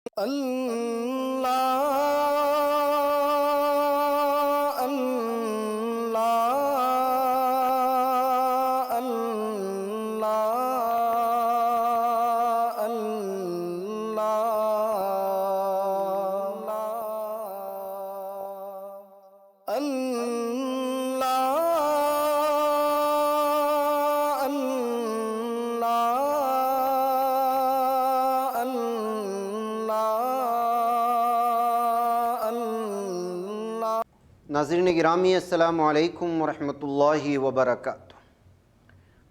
اللہ اللہ اللہ اللہ ناظرین گرامی، السلام علیکم ورحمۃ اللہ وبرکاتہ۔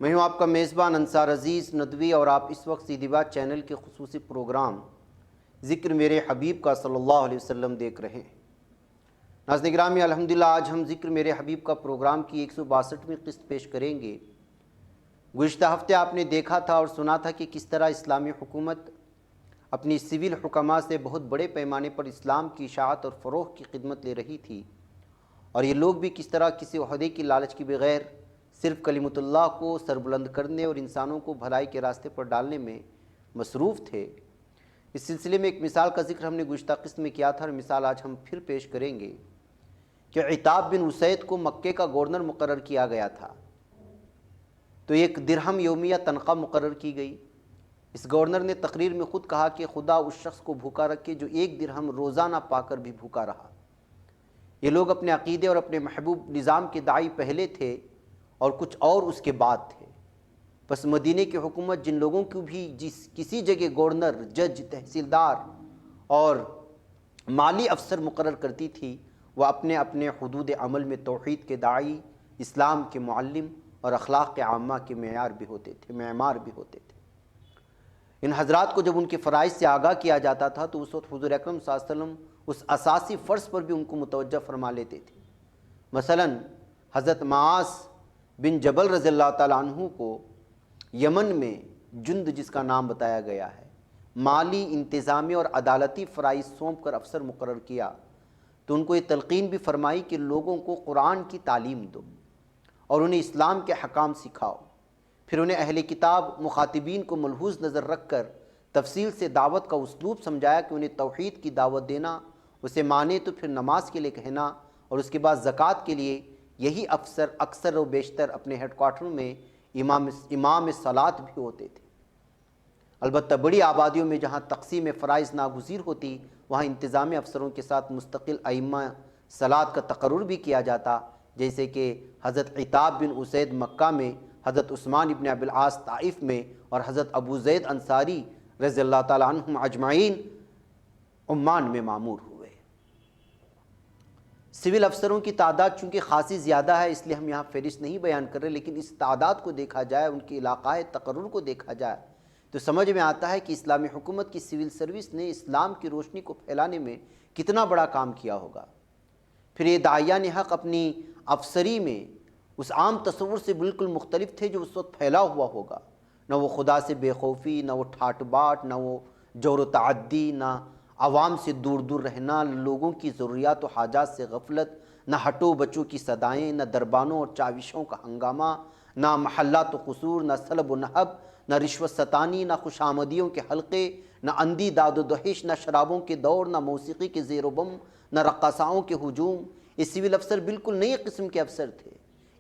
میں ہوں آپ کا میزبان انصار عزیز ندوی، اور آپ اس وقت سیدھی بات چینل کے خصوصی پروگرام ذکر میرے حبیب کا صلی اللہ علیہ وسلم دیکھ رہے ہیں۔ ناظرین گرامی، الحمدللہ آج ہم ذکر میرے حبیب کا پروگرام کی 162ویں قسط پیش کریں گے۔ گزشتہ ہفتے آپ نے دیکھا تھا اور سنا تھا کہ کس طرح اسلامی حکومت اپنی سول حکماء سے بہت بڑے پیمانے پر اسلام کی اشاعت اور فروغ کی خدمت لے رہی تھی، اور یہ لوگ بھی کس طرح کسی عہدے کی لالچ کے بغیر صرف کلمۃ اللہ کو سربلند کرنے اور انسانوں کو بھلائی کے راستے پر ڈالنے میں مصروف تھے۔ اس سلسلے میں ایک مثال کا ذکر ہم نے گزشتہ قسط میں کیا تھا، اور مثال آج ہم پھر پیش کریں گے کہ عتاب بن اسید کو مکے کا گورنر مقرر کیا گیا تھا، تو 1 درہم یومیہ تنخواہ مقرر کی گئی۔ اس گورنر نے تقریر میں خود کہا کہ خدا اس شخص کو بھوکا رکھے جو 1 درہم روزانہ پا کر بھی بھوکا رہا۔ یہ لوگ اپنے عقیدے اور اپنے محبوب نظام کے داعی پہلے تھے اور کچھ اور اس کے بعد تھے۔ پس مدینے کی حکومت جن لوگوں کو بھی کسی جگہ گورنر، جج، تحصیلدار اور مالی افسر مقرر کرتی تھی، وہ اپنے اپنے حدود عمل میں توحید کے داعی، اسلام کے معلم اور اخلاق کے عامہ کے معمار بھی ہوتے تھے۔ ان حضرات کو جب ان کے فرائض سے آگاہ کیا جاتا تھا تو اس وقت حضور اکرم صلی اللہ علیہ وسلم اس اساسی فرض پر بھی ان کو متوجہ فرما لیتے تھے۔ مثلا حضرت معاذ بن جبل رضی اللہ تعالیٰ عنہ کو یمن میں جند، جس کا نام بتایا گیا ہے، مالی، انتظامی اور عدالتی فرائض سونپ کر افسر مقرر کیا، تو ان کو یہ تلقین بھی فرمائی کہ لوگوں کو قرآن کی تعلیم دو اور انہیں اسلام کے حکام سکھاؤ۔ پھر انہیں اہل کتاب مخاطبین کو ملحوظ نظر رکھ کر تفصیل سے دعوت کا اسلوب سمجھایا کہ انہیں توحید کی دعوت دینا، اسے مانے تو پھر نماز کے لیے کہنا، اور اس کے بعد زکوٰۃ کے لیے یہی افسر اکثر و بیشتر اپنے ہیڈ کوارٹروں میں امام صلاۃ بھی ہوتے تھے۔ البتہ بڑی آبادیوں میں جہاں تقسیم فرائض ناگزیر ہوتی، وہاں انتظامی افسروں کے ساتھ مستقل ائمہ صلاۃ کا تقرر بھی کیا جاتا، جیسے کہ حضرت عتاب بن اسید مکہ میں، حضرت عثمان ابن ابی العاص طائف میں، اور حضرت ابو زید انصاری رضی اللہ تعالیٰ عنہم اجمعین عمان میں معمور ہوئے۔ سول افسروں کی تعداد چونکہ خاصی زیادہ ہے، اس لیے ہم یہاں فہرست نہیں بیان کر رہے، لیکن اس تعداد کو دیکھا جائے، ان کے علاقۂ تقرر کو دیکھا جائے تو سمجھ میں آتا ہے کہ اسلامی حکومت کی سول سروس نے اسلام کی روشنی کو پھیلانے میں کتنا بڑا کام کیا ہوگا۔ پھر یہ داعیان حق اپنی افسری میں اس عام تصور سے بالکل مختلف تھے جو اس وقت پھیلا ہوا ہوگا۔ نہ وہ خدا سے بے خوفی، نہ وہ ٹھاٹ باٹ، نہ وہ جور و تعدی، نہ عوام سے دور دور رہنا، لوگوں کی ضروریات و حاجات سے غفلت، نہ ہٹو بچوں کی صدائیں، نہ دربانوں اور چاوشوں کا ہنگامہ، نہ محلات و قصور، نہ سلب و نہب، نہ رشوت ستانی، نہ خوش آمدیوں کے حلقے، نہ اندھی داد و دہش، نہ شرابوں کے دور، نہ موسیقی کے زیر و بم، نہ رقاصاؤں کے ہجوم۔ یہ سول افسر بالکل نئے قسم کے افسر تھے،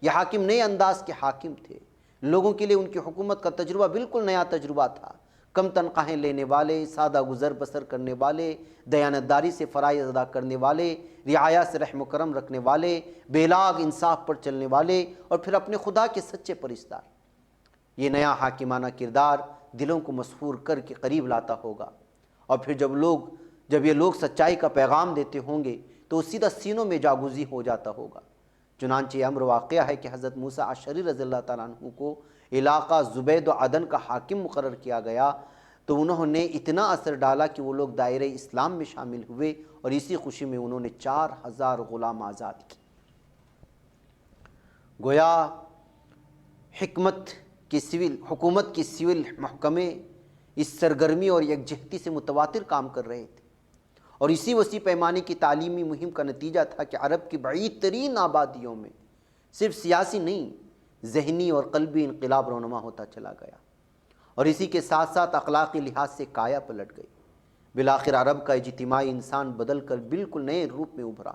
یہ حاکم نئے انداز کے حاکم تھے۔ لوگوں کے لیے ان کی حکومت کا تجربہ بالکل نیا تجربہ تھا۔ کم تنخواہیں لینے والے، سادہ گزر بسر کرنے والے، دیانتداری سے فرائض ادا کرنے والے، رعایا سے رحم و کرم رکھنے والے، بے لاگ انصاف پر چلنے والے، اور پھر اپنے خدا کے سچے پرستار۔ یہ نیا حاکمانہ کردار دلوں کو مسحور کر کے قریب لاتا ہوگا، اور پھر جب یہ لوگ سچائی کا پیغام دیتے ہوں گے تو سیدھا سینوں میں جاگوزی ہو جاتا ہوگا۔ چنانچہ یہ امر واقعہ ہے کہ حضرت موسیٰ اشعری رضی اللہ تعالیٰ عنہ کو علاقہ زبید و عدن کا حاکم مقرر کیا گیا، تو انہوں نے اتنا اثر ڈالا کہ وہ لوگ دائرہ اسلام میں شامل ہوئے، اور اسی خوشی میں انہوں نے 4000 غلام آزاد کی۔ گویا حکومت کی سول محکمے اس سرگرمی اور یکجہتی سے متواتر کام کر رہے تھے، اور اسی وسیع پیمانے کی تعلیمی مہم کا نتیجہ تھا کہ عرب کی بعید ترین آبادیوں میں صرف سیاسی نہیں، ذہنی اور قلبی انقلاب رونما ہوتا چلا گیا، اور اسی کے ساتھ ساتھ اخلاقی لحاظ سے کایا پلٹ گئی۔ بالآخر عرب کا اجتماعی انسان بدل کر بالکل نئے روپ میں ابھرا۔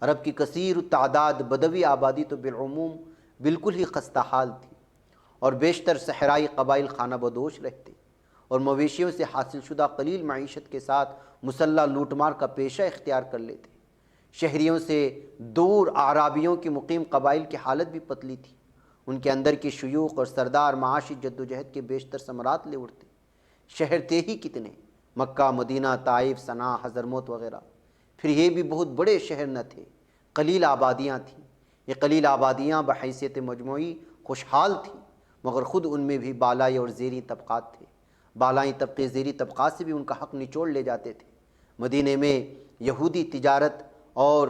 عرب کی کثیر التعداد بدوی آبادی تو بالعموم بالکل ہی خستہ حال تھی، اور بیشتر صحرائی قبائل خانہ بدوش رہتے اور مویشیوں سے حاصل شدہ قلیل معیشت کے ساتھ مسلح لوٹ مار کا پیشہ اختیار کر لیتے۔ شہریوں سے دور اعرابیوں کی مقیم قبائل کی حالت بھی پتلی تھی، ان کے اندر کی شیوخ اور سردار معاشی جدوجہد کے بیشتر ثمرات لے اٹھتے۔ شہر تھے ہی کتنے، مکہ، مدینہ، طائف، صنعا، حضرموت وغیرہ، پھر یہ بھی بہت بڑے شہر نہ تھے، قلیل آبادیاں تھیں۔ یہ قلیل آبادیاں بحیثیت مجموعی خوشحال تھیں، مگر خود ان میں بھی بالائی اور زیریں طبقات تھے۔ بالائی طبقے زیریں طبقات سے بھی ان کا حق نچوڑ لے جاتے تھے۔ مدینے میں یہودی تجارت اور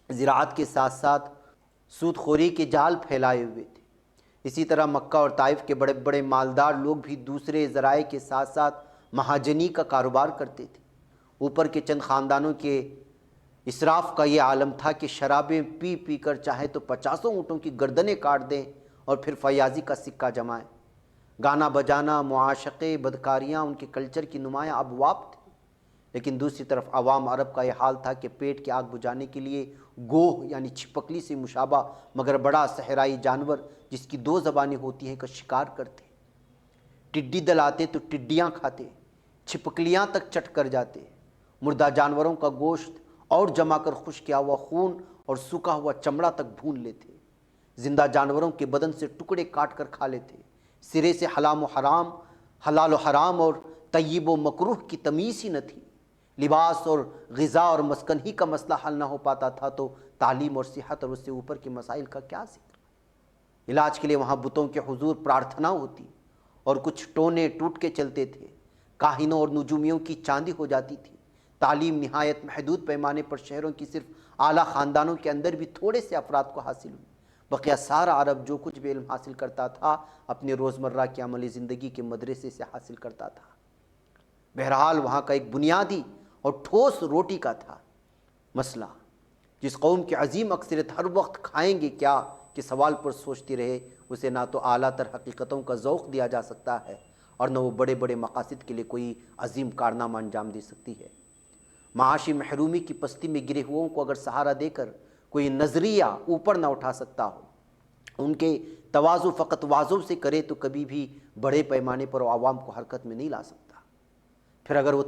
زراعت کے ساتھ ساتھ سود خوری کے جال پھیلائے ہوئے تھے۔ اسی طرح مکہ اور طائف کے بڑے بڑے مالدار لوگ بھی دوسرے ذرائع کے ساتھ ساتھ مہاجنی کا کاروبار کرتے تھے۔ اوپر کے چند خاندانوں کے اسراف کا یہ عالم تھا کہ شرابیں پی پی کر چاہے تو 50 اونٹوں کی گردنیں کاٹ دیں اور پھر فیاضی کا سکہ جمائیں۔ گانا بجانا، معاشقے، بدکاریاں ان کے کلچر کی نمایاں ابواب تھے۔ لیکن دوسری طرف عوام عرب کا یہ حال تھا کہ پیٹ کی آگ بجھانے کے لیے گوہ یعنی چھپکلی سے مشابہ مگر بڑا صحرائی جانور جس کی 2 زبانیں ہوتی ہیں کا شکار کرتے۔ ٹڈی دل آتے تو ٹڈیاں کھاتے، چھپکلیاں تک چٹ کر جاتے، مردہ جانوروں کا گوشت اور جما کر خشک کیا ہوا خون اور سوکھا ہوا چمڑا تک بھون لیتے، زندہ جانوروں کے بدن سے ٹکڑے کاٹ کر کھا لیتے۔ سرے سے حلال و حرام اور طیب و مکروہ کی تمیز ہی نہ تھی۔ لباس اور غذا اور مسکن ہی کا مسئلہ حل نہ ہو پاتا تھا تو تعلیم اور صحت اور اس سے اوپر کے مسائل کا کیا ذکر۔ علاج کے لیے وہاں بتوں کے حضور پرارتھنا ہوتی اور کچھ ٹونے ٹوٹ کے چلتے تھے۔ کاہنوں اور نجومیوں کی چاندی ہو جاتی تھی۔ تعلیم نہایت محدود پیمانے پر شہروں کی صرف اعلیٰ خاندانوں کے اندر بھی تھوڑے سے افراد کو حاصل ہوئی۔ بقیہ سارا عرب جو کچھ بھی علم حاصل کرتا تھا اپنے روزمرہ کی عملی زندگی کے مدرسے سے حاصل کرتا تھا۔ بہرحال وہاں کا ایک بنیادی اور ٹھوس روٹی کا تھا مسئلہ۔ جس قوم کی عظیم اکثریت ہر وقت کھائیں گے کیا کہ سوال پر سوچتی رہے، اسے نہ تو اعلیٰ تر حقیقتوں کا ذوق دیا جا سکتا ہے اور نہ وہ بڑے بڑے مقاصد کے لیے کوئی عظیم کارنامہ انجام دے سکتی ہے۔ معاشی محرومی کی پستی میں گرے ہوئوں کو اگر سہارا دے کر کوئی نظریہ اوپر نہ اٹھا سکتا ہو، ان کے تواضع فقط واضح سے کرے تو کبھی بھی بڑے پیمانے پر وہ عوام کو حرکت میں نہیں لا سکتا۔ پھر اگر وہ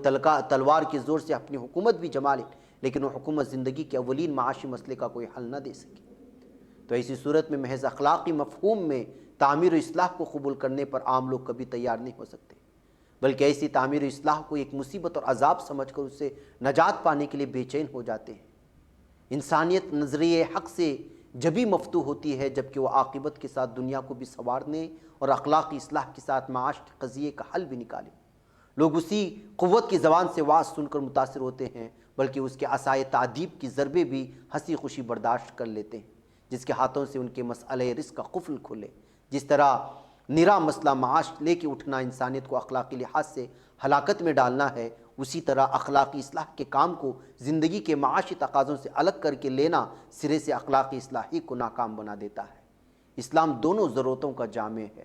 تلوار کے زور سے اپنی حکومت بھی جما لے لیکن وہ حکومت زندگی کے اولین معاشی مسئلے کا کوئی حل نہ دے سکے، تو ایسی صورت میں محض اخلاقی مفہوم میں تعمیر و اصلاح کو قبول کرنے پر عام لوگ کبھی تیار نہیں ہو سکتے، بلکہ ایسی تعمیر و اصلاح کو ایک مصیبت اور عذاب سمجھ کر اس سے نجات پانے کے لیے بے چین ہو جاتے ہیں۔ انسانیت نظریہ حق سے جبھی مفتوح ہوتی ہے جبکہ وہ عاقبت کے ساتھ دنیا کو بھی سنوارنے اور اخلاقی اصلاح کے ساتھ معاش کے قضیے کا حل بھی نکالے۔ لوگ اسی قوت کی زبان سے واعظ سن کر متاثر ہوتے ہیں، بلکہ اس کے عصائے تعذیب کی ضربے بھی ہنسی خوشی برداشت کر لیتے ہیں، جس کے ہاتھوں سے ان کے مسئلہ رزق کا قفل کھلے۔ جس طرح نرا مسئلہ معاش لے کے اٹھنا انسانیت کو اخلاقی لحاظ سے ہلاکت میں ڈالنا ہے، اسی طرح اخلاقی اصلاح کے کام کو زندگی کے معاشی تقاضوں سے الگ کر کے لینا سرے سے اخلاقی اصلاح ہی کو ناکام بنا دیتا ہے۔ اسلام دونوں ضرورتوں کا جامع ہے۔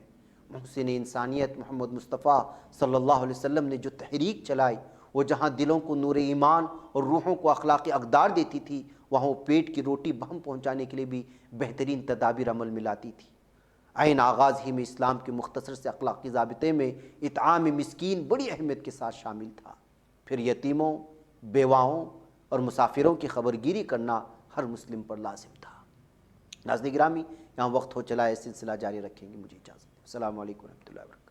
محسن انسانیت محمد مصطفیٰ صلی اللہ علیہ وسلم نے جو تحریک چلائی وہ جہاں دلوں کو نور ایمان اور روحوں کو اخلاقی اقدار دیتی تھی، وہاں وہ پیٹ کی روٹی بہم پہنچانے کے لیے بھی بہترین تدابیر عمل میں لاتی تھی۔ عین آغاز ہی میں اسلام کے مختصر سے اخلاقی ضابطے میں اطعام مسکین بڑی اہمیت کے ساتھ شامل تھا۔ پھر یتیموں، بیواؤں اور مسافروں کی خبرگیری کرنا ہر مسلم پر لازم تھا۔ ناظرین گرامی، یہاں وقت ہو چلا ہے، سلسلہ جاری رکھیں گے، مجھے اجازت۔ السلام علیکم ورحمۃ اللہ وبرکاتہ۔